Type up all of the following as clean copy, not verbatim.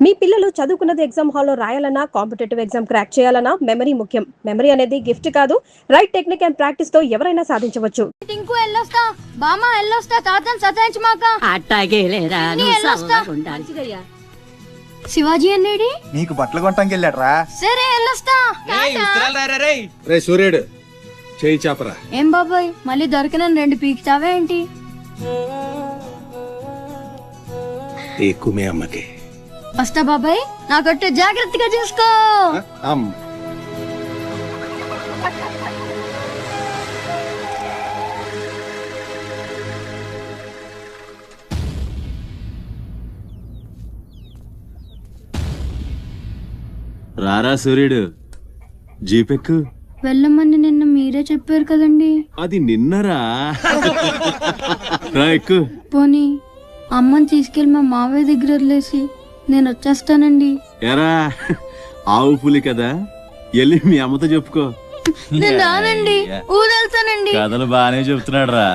మీ పిల్లలు చదువుకున్నది ఎగ్జామ్ హాల్లో రాయాలన్నా కాంపిటేటివ్ ఎగ్జామ్ క్రాక్ చేయాలన్నా మెమరీ ముఖ్యం. మెమరీ అనేది గిఫ్ట్ కాదు, రైట్ టెక్నిక్ అండ్ ప్రాక్టీస్ తో ఎవరైనా సాధించవచ్చు. టింకు ఎల్లొస్తా బామా ఎల్లొస్తా తాతన్ సతాయించమాక అట్టాగేలేరా శివాజీ అన్నేడి నీకు బట్టలు కొనటానికి వెళ్ళాడ్రా. సరే ఎల్లొస్తా రే సూర్యుడు చేయి చాపరా. ఏం బాబాయ్ మళ్ళీ దొరికిన 2 పీకుతావే ఏంటి? ఎక్కుమే అమ్మకి వస్తా బాబాయ్, నాకొట్టు జాగ్రత్తగా చూసుకో. రారా సూర్యుడు, జీపెక్కు. వెళ్ళమని నిన్న మీరే చెప్పారు కదండి. అది నిన్నరా. రా ఎక్కు. పోనీ అమ్మని తీసుకెళ్లి మా మావయ్య దగ్గర వదిలేసి నేను వచ్చేస్తానండి. ఎరా ఆవు పులి కదా, వెళ్ళి మీ అమ్మతో చెప్పుకో. నేను రానండి, ఊరెళ్తానండి. కథలు బానే చెప్తున్నాడు రా.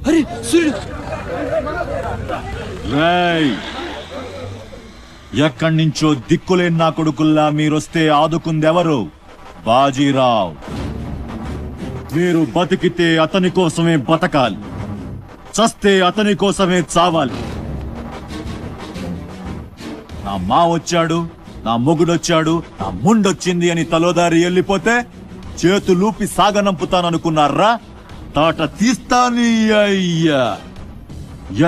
అరే సూర్యుడు, ఎక్కడి నుంచో దిక్కులేని నా కొడుకుల్లా మీరొస్తే ఆదుకుందెవరు? బాజీరావ్. మీరు బతికితే అతని కోసమే బతకాలి, చస్తే అతని కోసమే చావాలి. నా మా వచ్చాడు, నా మొగుడొచ్చాడు, నా ముండొచ్చింది అని తలోదారి వెళ్ళిపోతే చేతులూపి సాగనంపుతాననుకున్నారా? తాట తీస్తాని అయ్యా.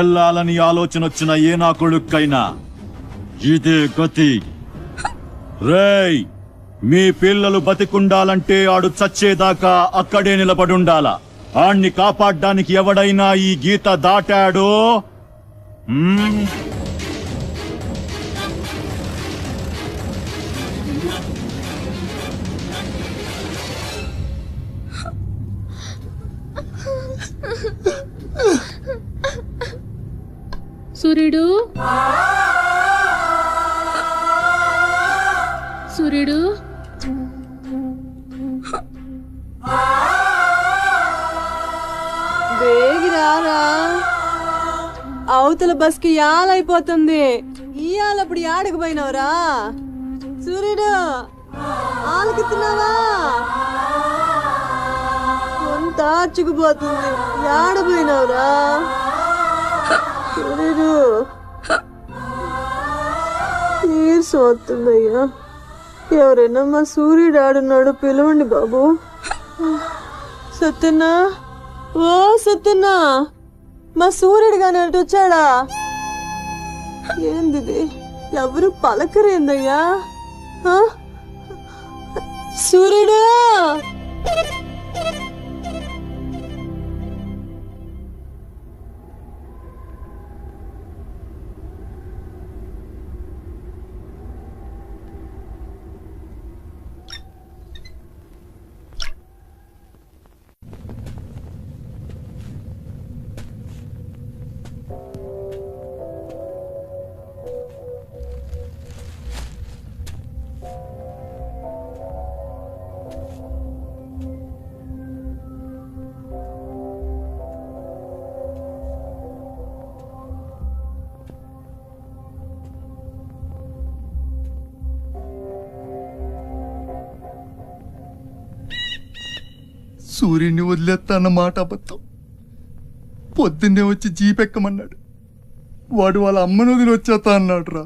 ఎల్లాలని ఆలోచన వచ్చిన ఏ నా కొడుక్కైనా ఇదే గతి. రేయ్, మీ పిల్లలు బతికుండాలంటే ఆడు చచ్చేదాకా అక్కడే నిలబడుండాలా. ఆణ్ణి కాపాడ్డానికి ఎవడైనా ఈ గీత దాటాడో సూర్యుడు, సూర్యుడు, వేగిరారా, అవతల బస్కి యాలైపోతుంది. ఇయాలప్పుడు యాడకు పోయినవరా? సూర్యుడు ఆలకిస్తున్నావా? కొంత ఆచుకుపోతుంది, యాడ పోయినవరా? సూర్యుడు నీరసం వస్తుందయ్యా. ఎవరైనా మా సూర్యుడు ఆడున్నాడు, పిలవండి బాబు. సత్యన్నా, ఓ సత్యన్నా, మా సూర్యుడు గాని అటు వచ్చాడా? ఏంది ఎవరు పలకరేందయ్యా? సూర్యుడు, సూర్యుడిని వదిలేస్తా అన్న మాట అబద్ధం. పొద్దున్నే వచ్చి జీపెక్కమన్నాడు. వాడు వాళ్ళ అమ్మను వదిలి వచ్చేస్తా అన్నాడు రా.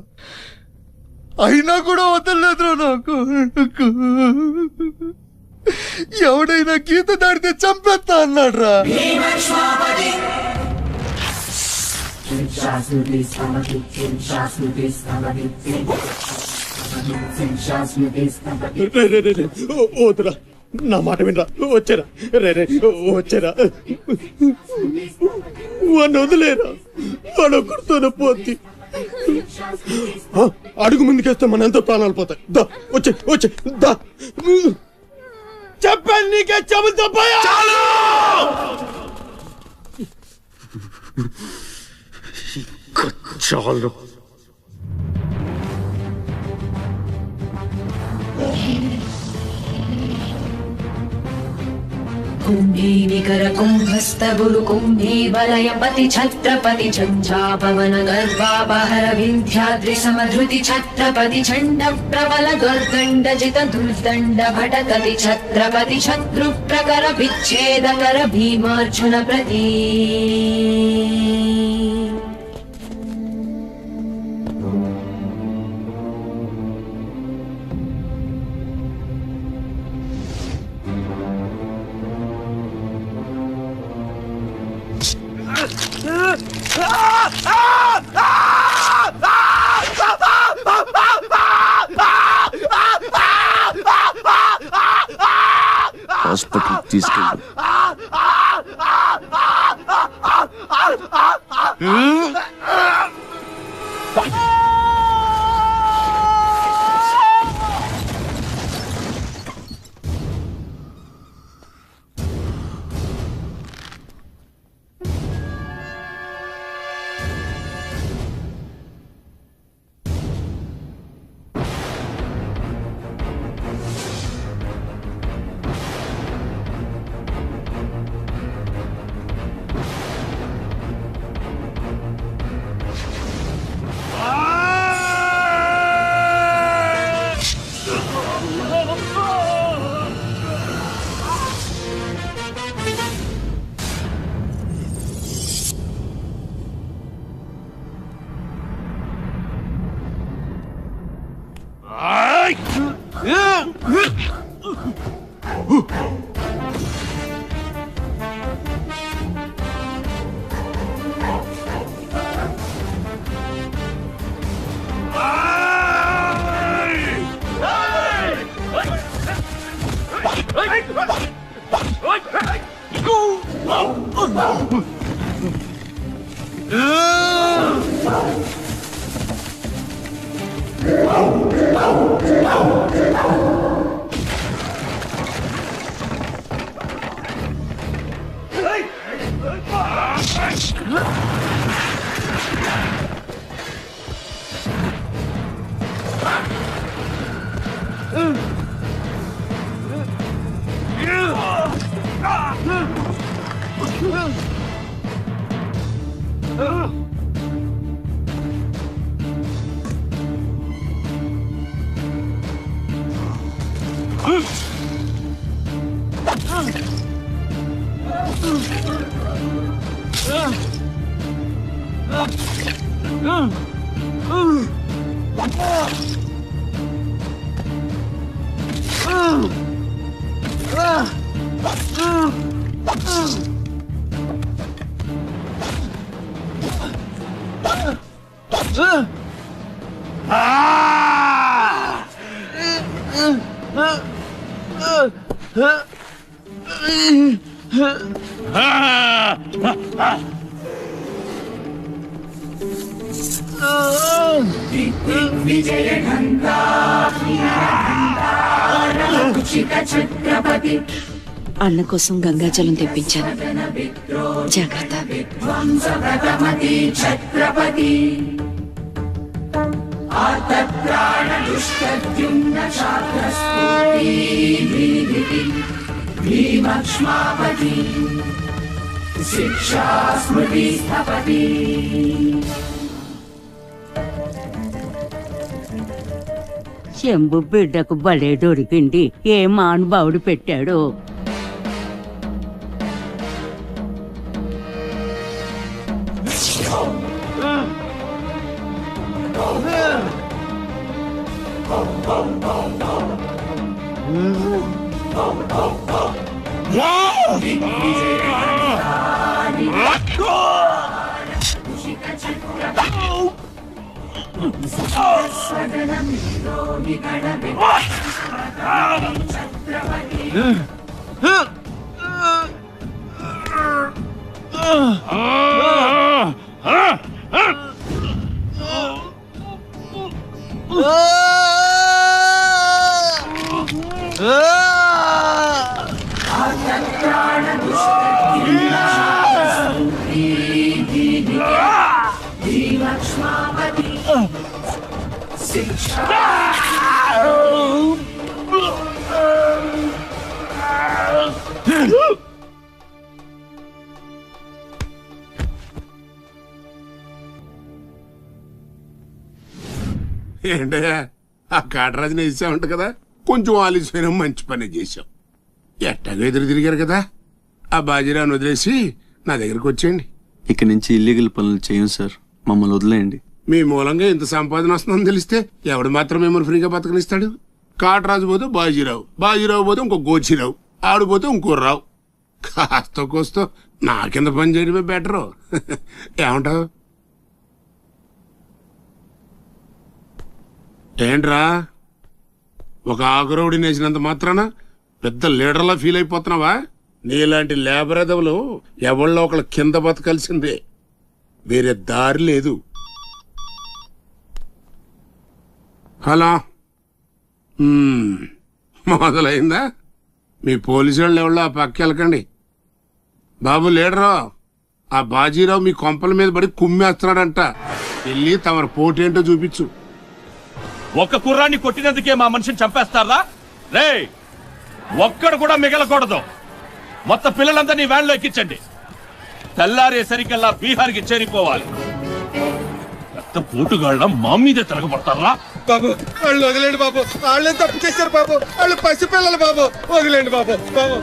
అయినా కూడా వదలలేదురా నాకు. ఎవడైనా గీత దాడితే చంపేస్తా అన్నాడు రా. వద్దురా, నా మాట వినరా. వచ్చారా రే, వచ్చారా. వాడిని వదిలేరా, వాడు ఒక్కడితోనే పోద్ది. అడుగు ముందుకేస్తే మన ఎంతో ప్రాణాలు పోతాయి. దా వచ్చే వచ్చే దా. చెప్పాను నీకే, చెబుతా పోయా. చాలు. कुंभी निकर कुंभस्थ गुरु कुंभी वलयपति छत्रपति झंझापवन गर्वापहर विंध्याद्रि समधृति छत्रपति चंड प्रबल दुर्दंड जित दुर्दंड भटकति छत्रपति शत्रु प्रकर विच्छेद कर भीमार्जुन प्रति హాస్పిటల్ తీసుకెళ్ళు. అన్న కోసం గంగాజలం తెప్పించాను. జాగ్రత్త. శంభు బిడ్డకు భలే దొరికింది. ఏ మానుభావుడు పెట్టాడు. ఏంటయ్యా ఆ కాటరాజుని వేసామంట కదా, కొంచెం ఆలస్యమైన మంచి పని చేశాం. ఎట్టాగో ఎదురు తిరిగారు కదా, ఆ బాజీరాను వదిలేసి నా దగ్గరకు వచ్చేయండి. ఇక నుంచి ఇల్లీగల్ పనులు చేయం సార్, మమ్మల్ని వదిలేయండి. మీ మూలంగా ఇంత సంపాదన వస్తుందని తెలిస్తే ఎవడు మాత్రం మిమ్మల్ని ఫ్రీగా బతకనిస్తాడు? కాటరాజు పోతే బాజీరావు, బాజీరావు పోతే ఇంకో గోచిరావు, ఆడిపోతే ఇంకో రావు. కాస్తో కోస్తో నా కింద పని చేయడమే బెటరు. ఏమంటావు? ఏంట్రా ఒక ఆకురవుడి నేసినంత మాత్రాన పెద్ద లీడర్లా ఫీల్ అయిపోతున్నావా? నీలాంటి లేబర్ ఎదవలు ఎవళ్ళో ఒకళ్ళ కింద బతకాల్సిందే, వేరే దారి లేదు. హలో, మొదలైందా? మీ పోలీసు వాళ్ళు ఎవరో ఆ పక్క వెళ్ళకండి. బాబు లీడరు, ఆ బాజీరావు మీ కొంపల మీద పడి కుమ్మేస్తున్నాడంట, వెళ్ళి తమరు పోటేంటో చూపించు. ఒక్క కుర్రాన్ని కొట్టినందుకే మా మనిషిని చంపేస్తారా? రే, ఒక్కడు కూడా మిగలకూడదు. మొత్తం పిల్లలందరినీ వ్యాన్లో ఎక్కించండి. తెల్లారేసరికల్లా బీహార్కి చేరిపోవాలి. పెద్ద పోటుగాళ్ళ మా మీదే తిరగబడతారా? బాబు వాళ్ళు వదిలేండి బాబు, వాళ్ళే తప్పు చేశారు బాబు, వాళ్ళు పసిపిల్లలు బాబు, వదిలేండి బాబు. బాబు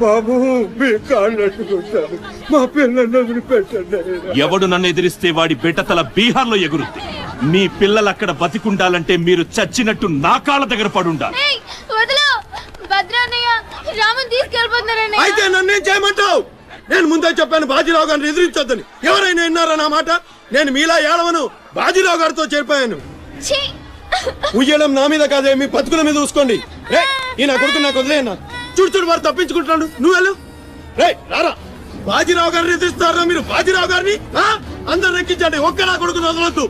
బాబు మీ కాళ్ళు అట్టుకుంటారు, మా పిల్లల్ని వదిలిపెట్టండి. ఎవడు నన్ను ఎదిరిస్తే వాడి బిడ్డతల బీహార్లో ఎగురుద్ది. మీ పిల్లలు అక్కడ బతికుండాలంటే మీరు చచ్చినట్టు నా కాళ్ళ దగ్గర పడుండాలి. అయితే నన్నేం చేయమంటావు? నేను ముందే చెప్పాను బాజీరావు గారిని ఎదిరించొద్దని. ఎవరైనా విన్నారా నా మాట? నేను మీలా ఏడవను, బాజీరావు గారితో చేరిపోయాను. ఉయ్యడం నా మీద కాదే, మీ బతుకుల మీద చూసుకోండి. రే, ఈ నా కొడుకు నాకు వదిలేయన్నా. చూడు చూడు వారు తప్పించుకుంటున్నాడు, నువ్వు వెళ్ళు. రే రారా, బాజీరావు గారిని ఎదిరిస్తారా మీరు? బాజీరావు గారిని అందరు ఎక్కించండి, ఒక్క నా కొడుకుని వదలొద్దు.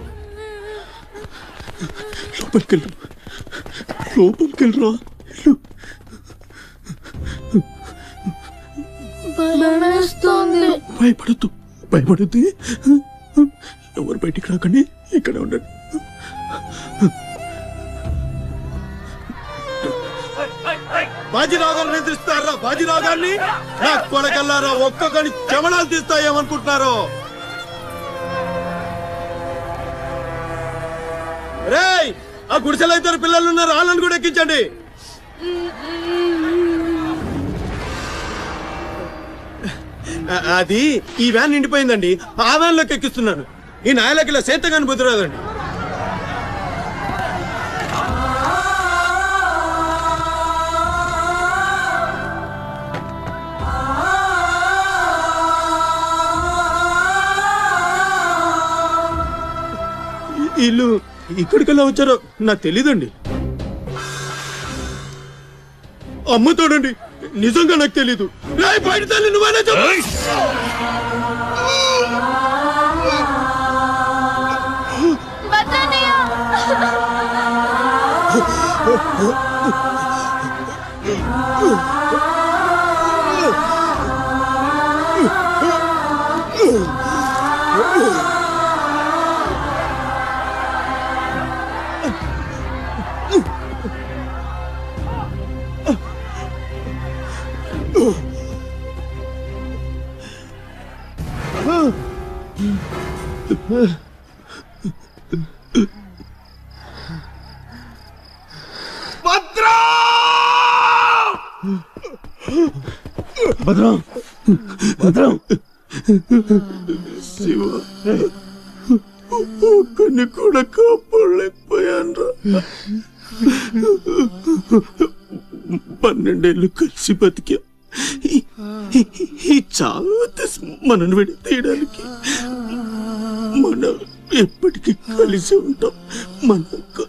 లోపలికెళ్ళు, లోపలికెళ్ళరా. భయపడద్దు, భయపడద్దు. ఎవరు బయటికి రాకండి, ఇక్కడే ఉండండి. బాజీరావు గారిని ఎదిరిస్తారా? బాజీరావు గారిని నా కొడకల్లారా, ఒక్కొక్కని చెమడాలు తీస్తాయేమనుకుంటున్నారు? రేయ్, ఆ గుడిసెలో ఇద్దరు పిల్లలు ఉన్నారు, వాళ్ళని కూడా ఎక్కించండి. అది ఈ వ్యాన్ నిండిపోయిందండి, ఆ వ్యాన్ లోకి ఎక్కిస్తున్నాను. ఈ నాయలకి ఇలా సేతగాని బుద్ధిరాదండి. వీళ్ళు ఇక్కడికెళ్ళా వచ్చారో నాకు తెలీదండి. అమ్మతోడండి, నిజంగా నాకు తెలీదు. బయట తల్లి నువ్వైనా చెప్పు. భద్రం, భద్రం, శివ, ఒక్కడిని కూడా కాపాడలేకపోయాను. 12 ఏళ్ళు కలిసి బతికా. ఈ చావు మనను విడి తీయడానికి మనం ఎప్పటికీ కలిసి ఉంటాం. మనకు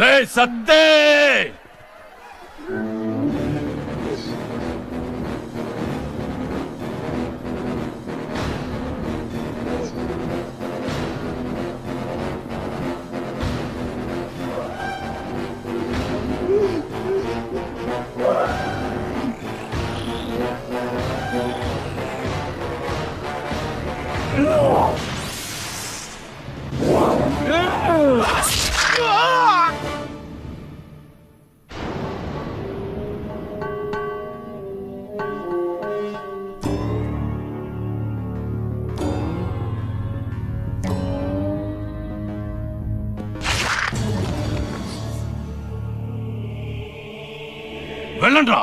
రేయ్ సత్తే! వెళ్ళండ్రా.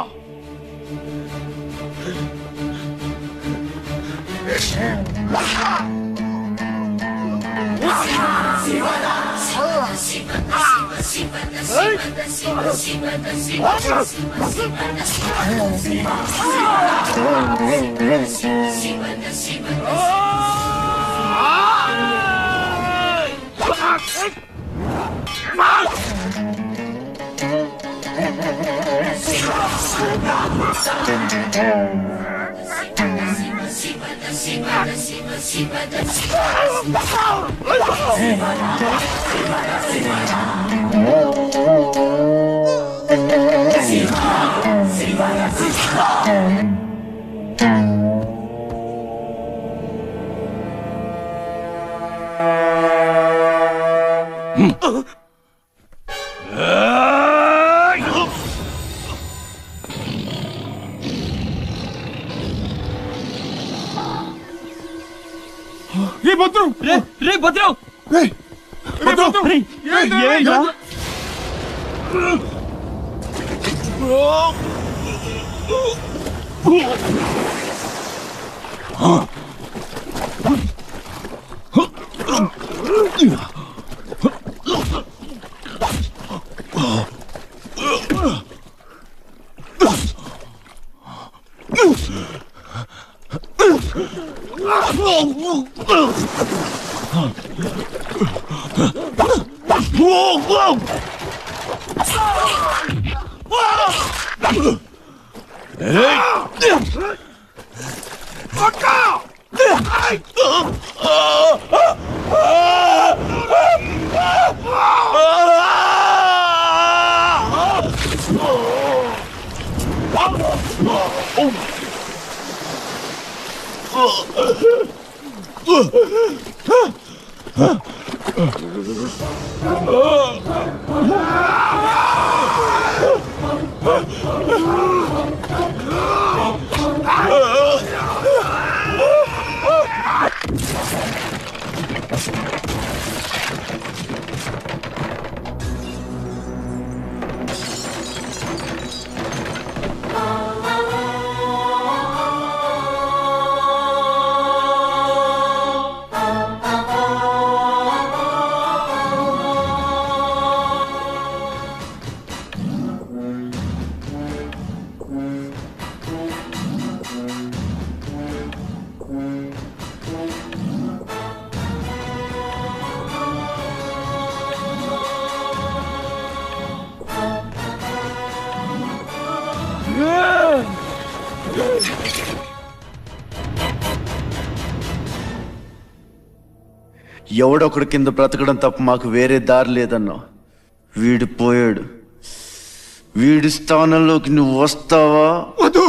రే భద్రం ఎవడొకడు కింద బ్రతకడం తప్ప మాకు వేరే దారి లేదన్నా. వీడు పోయాడు. వీడి స్థానంలోకి నువ్వు వస్తావా? వద్దు,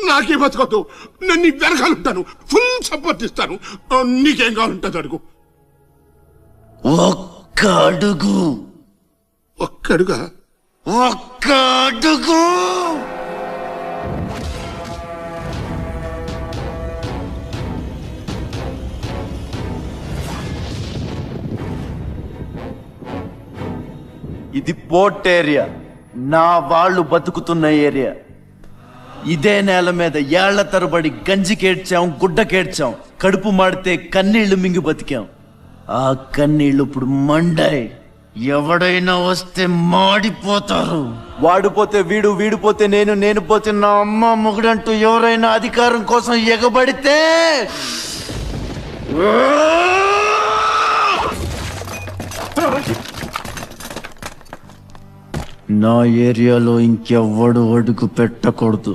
నాకే బతకొద్దు. నేను నీ వెనకాలంటాను, ఫుల్ సపోర్ట్ ఇస్తాను. నీకేం కావాలంటుంది అడుగు. ఒక్క అడుగు. ఒక్క అడుగా? ఒక్క అడుగు. ఇది పోర్ట్ ఏరియా, నా వాళ్ళు బతుకుతున్న ఏరియా. ఇదే నేల మీద ఏళ్ల తరబడి గంజికేడ్చాం, గుడ్డకేడ్చాం, కడుపు మాడితే కన్నీళ్లు మింగి బతికాం. ఆ కన్నీళ్లు ఇప్పుడు మండాయి. ఎవడైనా వస్తే మాడిపోతారు. వాడిపోతే వీడు, వీడిపోతే నేను, నేను పోతే నా అమ్మ మొగుడంటూ ఎవరైనా అధికారం కోసం ఎగబడితే నా ఏరియాలో ఇంకెవ్వడు అడుగు పెట్టకూడదు.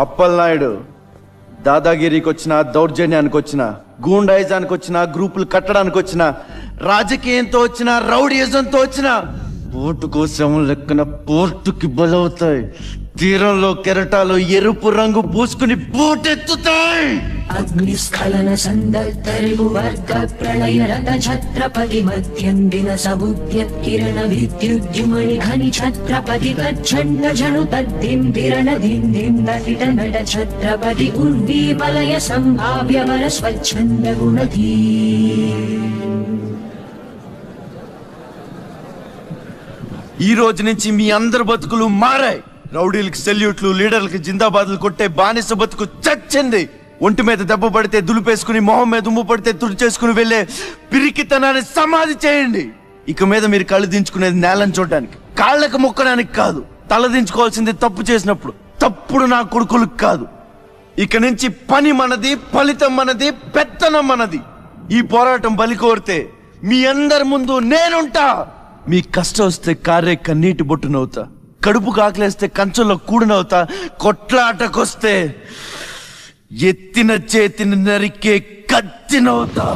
అప్పలనాయుడు దాదాగిరికి వచ్చిన, దౌర్జన్యానికి వచ్చిన, గూండాయిజానికి వచ్చిన, గ్రూపులు కట్టడానికి వచ్చిన, రాజకీయంతో వచ్చిన, రౌడీయిజంతో వచ్చిన ఓటుకో శ్రమం లెక్కన పోర్టుకి బలవుతాయి. తీరంలో కెరటాలు ఎరుపు రంగు పూసుకుని పోటెత్తుతాయి. అగ్నిస్ఖలన సందర్తరిపు వర్గ ప్రళయ రత ఛత్రపతి మధ్యందిన సముద్యత్కిరణ విద్యుద్యుమణి ఖని ఛత్రపతి తచ్చండ జను తద్దిందిరణ దిందిం నటిట నట ఛత్రపతి ఉర్వీ వలయ సంభావ్య వర స్వచ్ఛంద గుణధీ. ఈ రోజు నుంచి మీ అందరి బతుకులు మారాయి. రౌడీలకి సెల్యూట్లు, లీడర్లకి జిందాబాద్లు కొట్టే బానిస బతుకు చచ్చింది. ఒంటి మీద దెబ్బ పడితే దులిపేసుకుని, మొహం మీద ఉమ్ము పడితే తుడిచేసుకుని వెళ్లే పిరికితనాన్ని సమాధి చేయండి. ఇక మీద మీరు కళ్ళు దించుకునేది నేలను చూడడానికి, కాళ్ళకు మొక్కడానికి కాదు. తల దించుకోవాల్సింది తప్పు చేసినప్పుడు. తప్పుడు నా కొడుకులకు కాదు. ఇక నుంచి పని మనది, ఫలితం మనది, పెత్తనం మనది. ఈ పోరాటం బలి కోరితే మీ అందరి ముందు నేనుంటా. మీ కష్టం వస్తే కారే కన్నీటి బొట్టునవుతా, కడుపు కాకలేస్తే కంచంలో కూడినవుతా, కొట్లాటకొస్తే ఎత్తిన చేతిని నరికే కత్తినవుతా.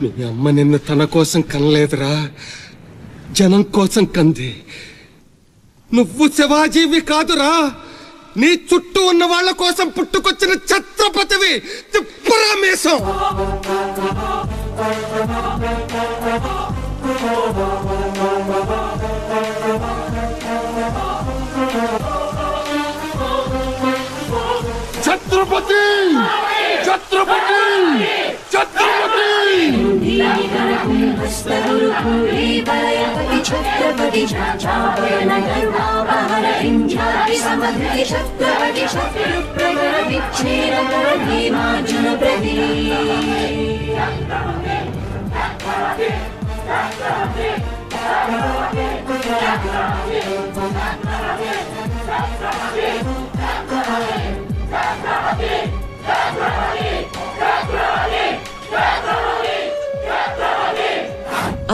మీ అమ్మ నిన్ను తన కోసం కనలేదురా, జనం కోసం కంది. నువ్వు శివాజీవి కాదురా, నీ చుట్టూ ఉన్న వాళ్ళ కోసం పుట్టుకొచ్చిన ఛత్రపతివి. తిప్పురా మీసం. ఛత్రపతి, ఛత్రపతి, ఛత్రపతి. ఛత్రపతి ఛత్రపతి శత్రుప్రగర విచ్ఛేదకర భీమార్జున ప్రతి.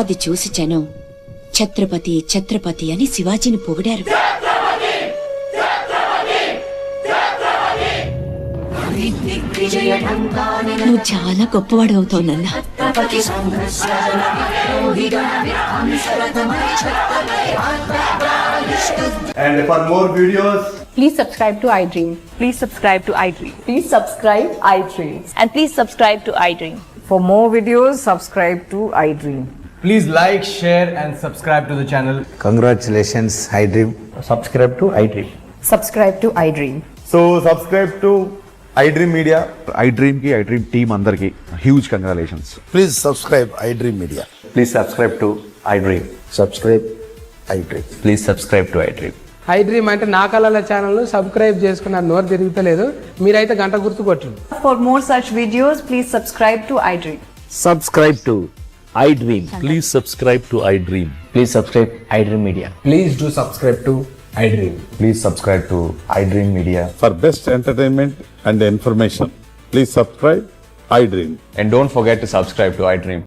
అది చూసి జనం ఛత్రపతి ఛత్రపతి అని శివాజీని పొగిడారు. నువ్వు చాలా గొప్పవాడు అవుతావు నాన్న. And for more videos, please subscribe to iDream. Please subscribe to iDream. Please subscribe iDream. And please subscribe to iDream. For more videos, subscribe to iDream. please like, share and subscribe to the channel. Congratulations, iDream. Subscribe to iDream. Subscribe to iDream. So subscribe to iDream Media. iDream ki iDream team andarki huge congratulations. Please subscribe iDream Media. Please subscribe to iDream. Subscribe iDream. Please subscribe to iDream. iDream అంటే నా కళల channel subscribe చేసుకున్న నోరు తిరుగుతలేదు, మీరైతే గంట గుర్తు కొట్టండి. For more such videos, please subscribe to iDream. Subscribe to iDream. Please subscribe to iDream. Please subscribe iDream Media. Please do subscribe to iDream. Please subscribe to iDream Media. For best entertainment and information, please subscribe iDream. And don't forget to subscribe to iDream.